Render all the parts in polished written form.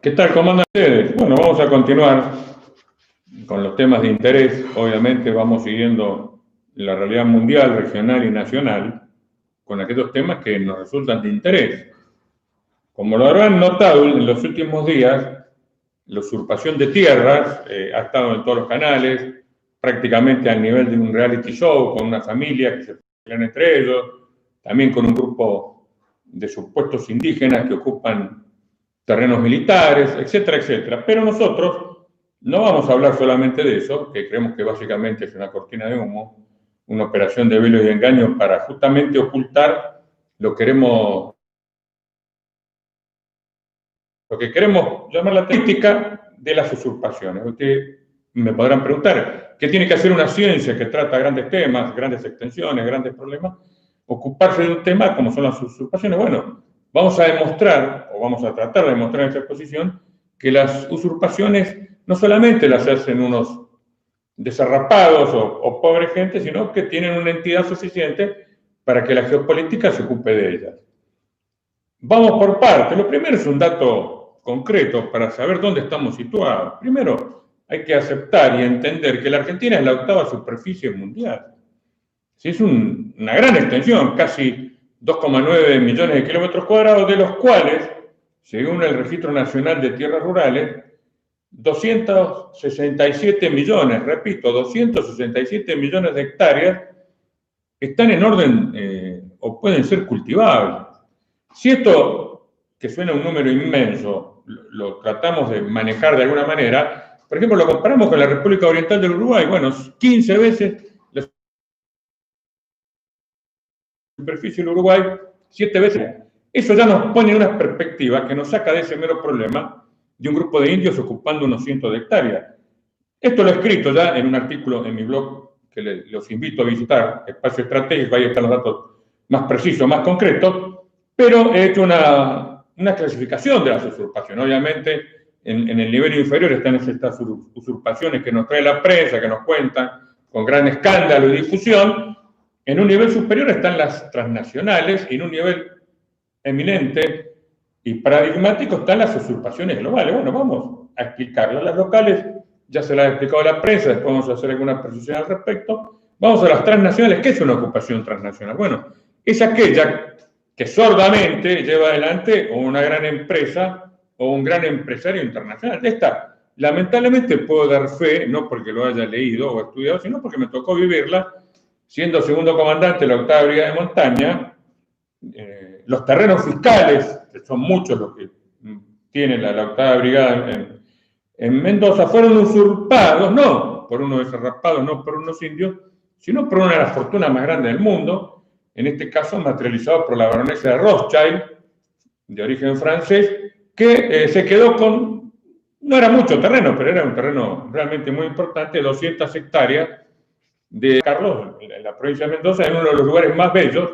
¿Qué tal? ¿Cómo andan ustedes? Bueno, vamos a continuar con los temas de interés. Obviamente vamos siguiendo la realidad mundial, regional y nacional con aquellos temas que nos resultan de interés. Como lo habrán notado en los últimos días, la usurpación de tierras ha estado en todos los canales, prácticamente al nivel de un reality show, con una familia que se pelean entre ellos, también con un grupo de supuestos indígenas que ocupan terrenos militares, etcétera, etcétera. Pero nosotros no vamos a hablar solamente de eso, que creemos que básicamente es una cortina de humo, una operación de velo y de engaño para justamente ocultar lo que queremos llamar la política de las usurpaciones. Ustedes me podrán preguntar, ¿qué tiene que hacer una ciencia que trata grandes temas, grandes extensiones, grandes problemas? Ocuparse de un tema como son las usurpaciones. Bueno, vamos a demostrar, o vamos a tratar de demostrar en esta exposición, que las usurpaciones no solamente las hacen unos desarrapados o pobre gente, sino que tienen una entidad suficiente para que la geopolítica se ocupe de ellas. Vamos por partes. Lo primero es un dato concreto para saber dónde estamos situados. Primero, hay que aceptar y entender que la Argentina es la octava superficie mundial. Es una gran extensión, casi 2,9 millones de kilómetros cuadrados, de los cuales, según el Registro Nacional de Tierras Rurales, 267 millones, repito, 267 millones de hectáreas están en orden o pueden ser cultivables. Si esto, que suena un número inmenso, lo tratamos de manejar de alguna manera, por ejemplo, lo comparamos con la República Oriental del Uruguay, bueno, 15 veces la superficie del Uruguay, 7 veces. Eso ya nos pone en una perspectiva que nos saca de ese mero problema de un grupo de indios ocupando unos cientos de hectáreas. Esto lo he escrito ya en un artículo en mi blog que los invito a visitar, Espacio Estratégico, ahí están los datos más precisos, más concretos, pero he hecho una clasificación de las usurpaciones. Obviamente, en el nivel inferior están estas usurpaciones que nos trae la prensa, que nos cuentan con gran escándalo y difusión. En un nivel superior están las transnacionales y en un nivel eminente y paradigmático están las usurpaciones globales. Bueno, vamos a explicarlas. Las locales ya se las ha explicado la prensa, después vamos a hacer alguna precisión al respecto. Vamos a las transnacionales. ¿Qué es una ocupación transnacional? Bueno, es aquella que sordamente lleva adelante una gran empresa o un gran empresario internacional. Esta, lamentablemente, puedo dar fe, no porque lo haya leído o estudiado, sino porque me tocó vivirla, siendo segundo comandante de la octava brigada de montaña. Los terrenos fiscales, que son muchos los que tiene la octava brigada en Mendoza, fueron usurpados, no por unos desarrapados, no por unos indios, sino por una de las fortunas más grandes del mundo, en este caso materializado por la baronesa de Rothschild, de origen francés, que se quedó con, no era mucho terreno, pero era un terreno realmente muy importante, 200 hectáreas de Carlos, en la provincia de Mendoza, en uno de los lugares más bellos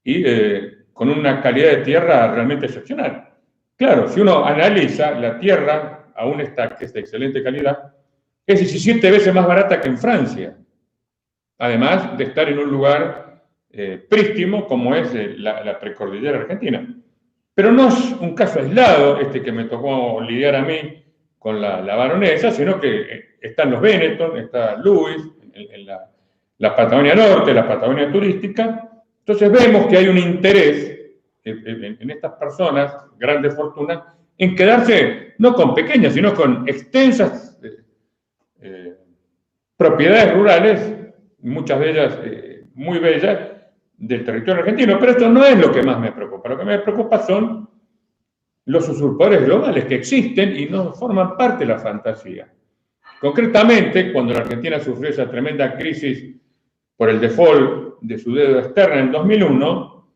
y con una calidad de tierra realmente excepcional. Claro, si uno analiza la tierra, aún está que es de excelente calidad, es 17 veces más barata que en Francia, además de estar en un lugar prístimo como es la precordillera argentina. Pero no es un caso aislado este que me tocó lidiar a mí con la baronesa, sino que están los Benetton, está Luis, en la Patagonia Norte, la Patagonia turística. Entonces vemos que hay un interés en estas personas, grandes fortunas, en quedarse no con pequeñas, sino con extensas propiedades rurales, muchas de ellas muy bellas, del territorio argentino. Pero esto no es lo que más me preocupa. Lo que me preocupa son los usurpadores globales que existen y no forman parte de la fantasía. Concretamente, cuando la Argentina sufrió esa tremenda crisis por el default de su deuda externa en 2001,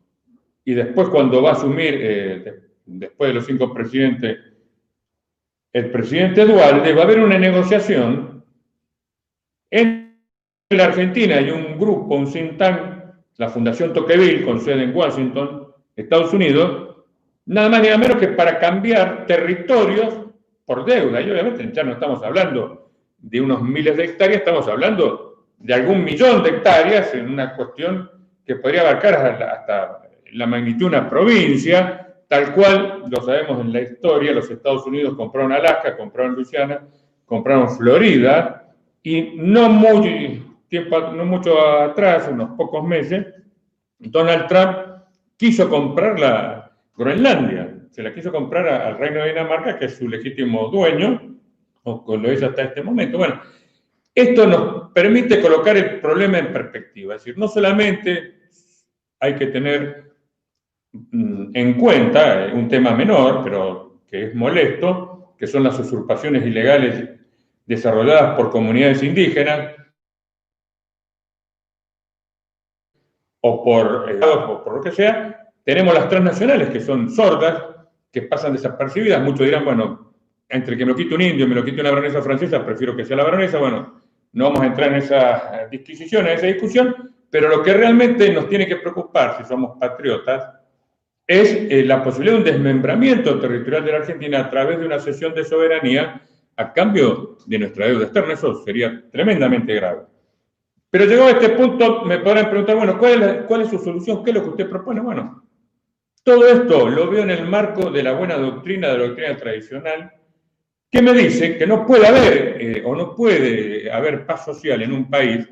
y después cuando va a asumir, después de los 5 presidentes, el presidente Dualde, va a haber una negociación entre la Argentina y un grupo, un think tank, la Fundación Tocqueville, con sede en Washington, Estados Unidos, nada más ni nada menos que para cambiar territorios por deuda. Y obviamente ya no estamos hablando de unos miles de hectáreas, estamos hablando de algún millón de hectáreas en una cuestión que podría abarcar hasta la magnitud de una provincia, tal cual lo sabemos en la historia, los Estados Unidos compraron Alaska, compraron Luisiana, compraron Florida, y no mucho atrás, unos pocos meses, Donald Trump quiso comprar la Groenlandia, se la quiso comprar al Reino de Dinamarca, que es su legítimo dueño, o lo es hasta este momento. Bueno, esto nos permite colocar el problema en perspectiva, es decir, no solamente hay que tener en cuenta un tema menor, pero que es molesto, que son las usurpaciones ilegales desarrolladas por comunidades indígenas o por lo que sea. Tenemos las transnacionales, que son sordas, que pasan desapercibidas. Muchos dirán, bueno, entre que me lo quite un indio y me lo quite una baronesa francesa, prefiero que sea la baronesa. Bueno, no vamos a entrar en esa disquisición, en esa discusión, pero lo que realmente nos tiene que preocupar, si somos patriotas, es la posibilidad de un desmembramiento territorial de la Argentina a través de una cesión de soberanía a cambio de nuestra deuda externa. Eso sería tremendamente grave. Pero llegado a este punto, me podrán preguntar, bueno, ¿cuál es su solución? ¿Qué es lo que usted propone? Bueno, todo esto lo veo en el marco de la buena doctrina, de la doctrina tradicional, que me dice que no puede haber o no puede haber paz social en un país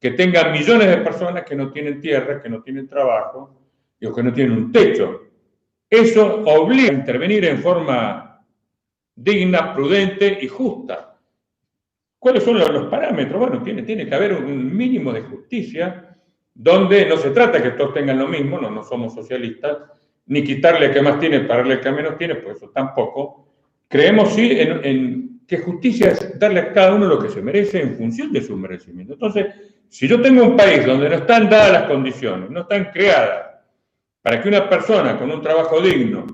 que tenga millones de personas que no tienen tierra, que no tienen trabajo o que no tienen un techo. Eso obliga a intervenir en forma digna, prudente y justa. ¿Cuáles son los parámetros? Bueno, tiene que haber un mínimo de justicia, donde no se trata que todos tengan lo mismo, no somos socialistas, ni quitarle al que más tiene para darle al que menos tiene, pues eso tampoco. Creemos sí en que justicia es darle a cada uno lo que se merece en función de su merecimiento. Entonces, si yo tengo un país donde no están dadas las condiciones, no están creadas para que una persona con un trabajo digno,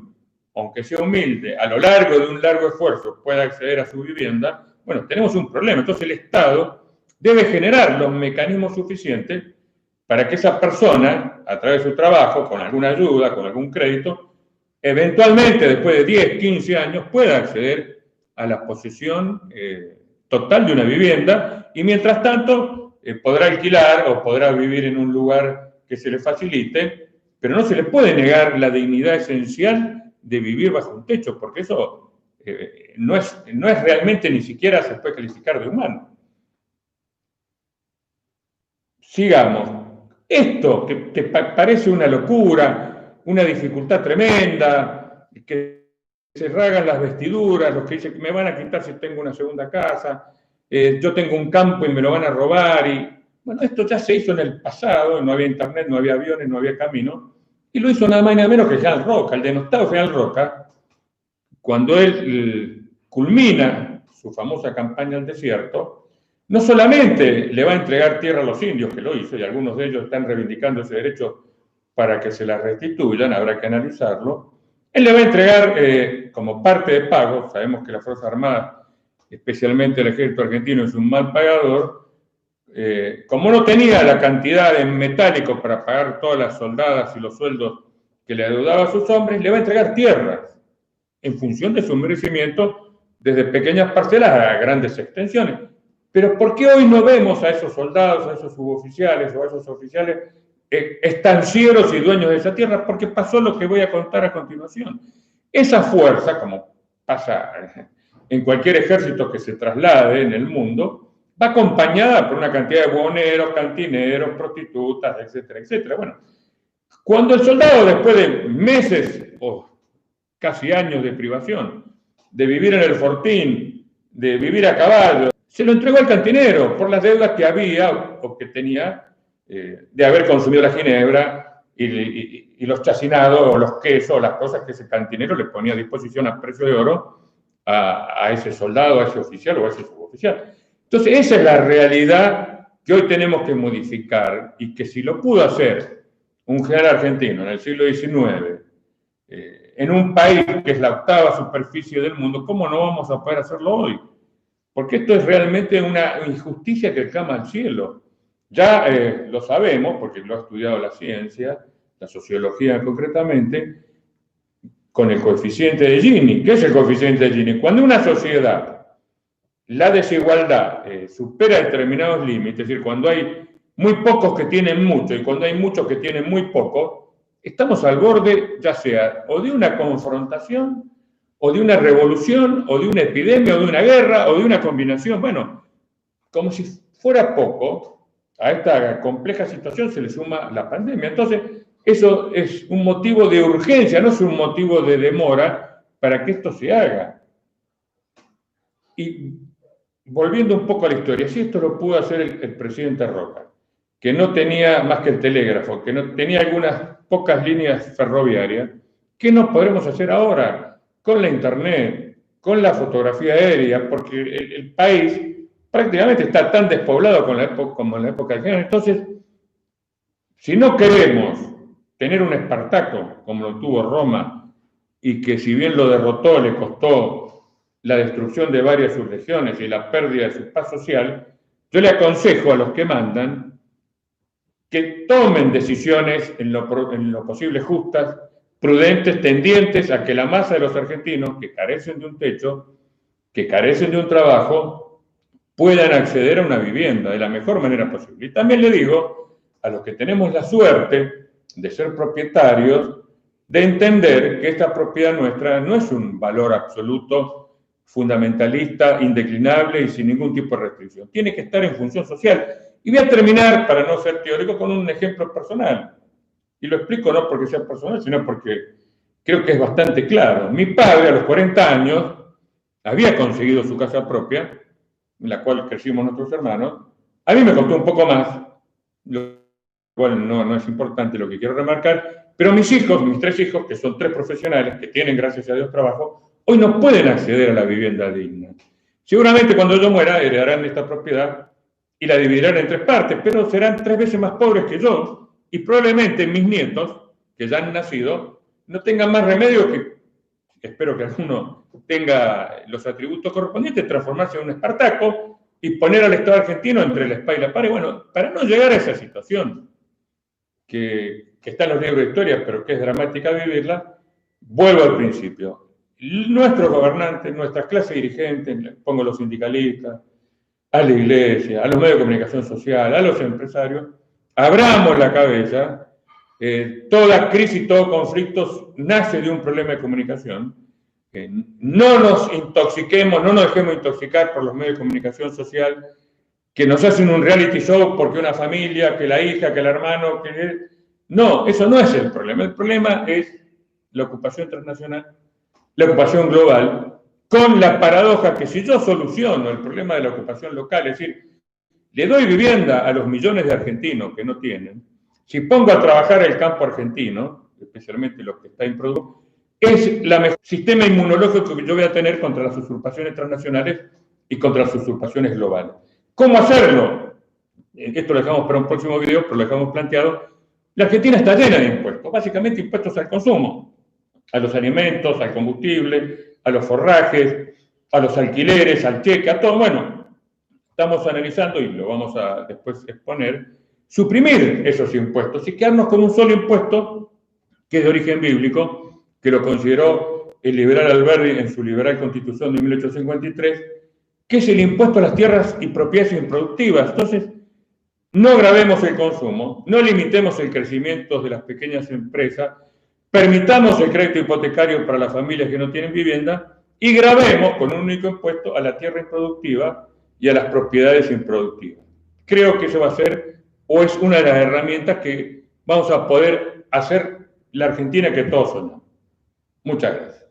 aunque sea humilde, a lo largo de un largo esfuerzo pueda acceder a su vivienda, bueno, tenemos un problema. Entonces el Estado debe generar los mecanismos suficientes para que esa persona, a través de su trabajo, con alguna ayuda, con algún crédito, eventualmente, después de 10, 15 años, pueda acceder a la posesión total de una vivienda, y mientras tanto podrá alquilar o podrá vivir en un lugar que se le facilite, pero no se le puede negar la dignidad esencial de vivir bajo un techo, porque eso no es realmente, ni siquiera se puede calificar de humano. Sigamos. Esto que parece una locura, una dificultad tremenda, que se rasgan las vestiduras, los que dicen que me van a quitar si tengo una segunda casa, yo tengo un campo y me lo van a robar, y bueno, esto ya se hizo en el pasado, no había internet, no había aviones, no había camino, y lo hizo nada más y nada menos que General Roca, el denostado General Roca, cuando él culmina su famosa campaña al desierto. No solamente le va a entregar tierra a los indios, que lo hizo, y algunos de ellos están reivindicando ese derecho para que se la restituyan, habrá que analizarlo. Él le va a entregar como parte de pago, sabemos que la Fuerza Armada, especialmente el ejército argentino, es un mal pagador. Como no tenía la cantidad en metálico para pagar todas las soldadas y los sueldos que le adeudaba a sus hombres, le va a entregar tierras en función de su merecimiento, desde pequeñas parcelas a grandes extensiones. Pero ¿por qué hoy no vemos a esos soldados, a esos suboficiales o a esos oficiales estancieros y dueños de esa tierra? Porque pasó lo que voy a contar a continuación. Esa fuerza, como pasa en cualquier ejército que se traslade en el mundo, va acompañada por una cantidad de buhoneros, cantineros, prostitutas, etcétera, etcétera. Bueno, cuando el soldado, después de meses o casi años de privación, de vivir en el fortín, de vivir a caballo, se lo entregó al cantinero por las deudas que había o que tenía de haber consumido la ginebra y los chacinados o los quesos o las cosas que ese cantinero le ponía a disposición a precio de oro a ese soldado, a ese oficial o a ese suboficial. Entonces esa es la realidad que hoy tenemos que modificar, y que si lo pudo hacer un general argentino en el siglo XIX, en un país que es la octava superficie del mundo, ¿cómo no vamos a poder hacerlo hoy? Porque esto es realmente una injusticia que clama al cielo. Ya lo sabemos, porque lo ha estudiado la ciencia, la sociología concretamente, con el coeficiente de Gini. ¿Qué es el coeficiente de Gini? Cuando una sociedad, la desigualdad supera determinados límites, es decir, cuando hay muy pocos que tienen mucho y cuando hay muchos que tienen muy poco, estamos al borde, ya sea o de una confrontación, o de una revolución, o de una epidemia, o de una guerra, o de una combinación. Bueno, como si fuera poco, a esta compleja situación se le suma la pandemia. Entonces, eso es un motivo de urgencia, no es un motivo de demora para que esto se haga. Y volviendo un poco a la historia, si esto lo pudo hacer el presidente Roca, que no tenía más que el telégrafo, que no tenía algunas pocas líneas ferroviarias, ¿qué no podremos hacer ahora con la internet, con la fotografía aérea? Porque el país prácticamente está tan despoblado como en la época del género. Entonces, si no queremos tener un Espartaco como lo tuvo Roma, y que si bien lo derrotó le costó la destrucción de varias subregiones y la pérdida de su paz social, yo le aconsejo a los que mandan que tomen decisiones en lo posible justas, prudentes, tendientes a que la masa de los argentinos que carecen de un techo, que carecen de un trabajo, puedan acceder a una vivienda de la mejor manera posible. Y también le digo a los que tenemos la suerte de ser propietarios, de entender que esta propiedad nuestra no es un valor absoluto, fundamentalista, indeclinable y sin ningún tipo de restricción. Tiene que estar en función social. Y voy a terminar, para no ser teórico, con un ejemplo personal. Y lo explico no porque sea personal, sino porque creo que es bastante claro. Mi padre, a los 40 años, había conseguido su casa propia, en la cual crecimos nuestros hermanos. A mí me costó un poco más, lo cual no es importante lo que quiero remarcar, pero mis hijos, mis 3 hijos, que son 3 profesionales, que tienen, gracias a Dios, trabajo, hoy no pueden acceder a la vivienda digna. Seguramente cuando yo muera heredarán esta propiedad y la dividirán en 3 partes, pero serán 3 veces más pobres que yo, y probablemente mis nietos, que ya han nacido, no tengan más remedio que, espero que alguno tenga los atributos correspondientes, transformarse en un Espartaco y poner al Estado argentino entre la espada y la pared. Bueno, para no llegar a esa situación, que está en los libros de historia, pero que es dramática vivirla, vuelvo al principio. Nuestros gobernantes, nuestras clases dirigentes, pongo los sindicalistas, a la iglesia, a los medios de comunicación social, a los empresarios, abramos la cabeza. Toda crisis, todo conflicto nace de un problema de comunicación. No nos intoxiquemos, no nos dejemos intoxicar por los medios de comunicación social, que nos hacen un reality show porque una familia, que la hija, que el hermano, que... No, eso no es el problema. El problema es la ocupación transnacional, la ocupación global, con la paradoja que si yo soluciono el problema de la ocupación local, es decir, le doy vivienda a los millones de argentinos que no tienen, si pongo a trabajar el campo argentino, especialmente los que está improductivo, es el mejor sistema inmunológico que yo voy a tener contra las usurpaciones transnacionales y contra las usurpaciones globales. ¿Cómo hacerlo? Esto lo dejamos para un próximo video, pero lo dejamos planteado. La Argentina está llena de impuestos, básicamente impuestos al consumo, a los alimentos, al combustible, a los forrajes, a los alquileres, al cheque, a todo. Bueno, estamos analizando, y lo vamos a después exponer, suprimir esos impuestos y quedarnos con un solo impuesto que es de origen bíblico, que lo consideró el liberal Alberdi en su liberal Constitución de 1853, que es el impuesto a las tierras y propiedades improductivas. Entonces, no gravemos el consumo, no limitemos el crecimiento de las pequeñas empresas, permitamos el crédito hipotecario para las familias que no tienen vivienda y gravemos con un único impuesto a la tierra improductiva y a las propiedades improductivas. Creo que eso va a ser, o es una de las herramientas que vamos a poder hacer la Argentina que todos soñamos. Muchas gracias.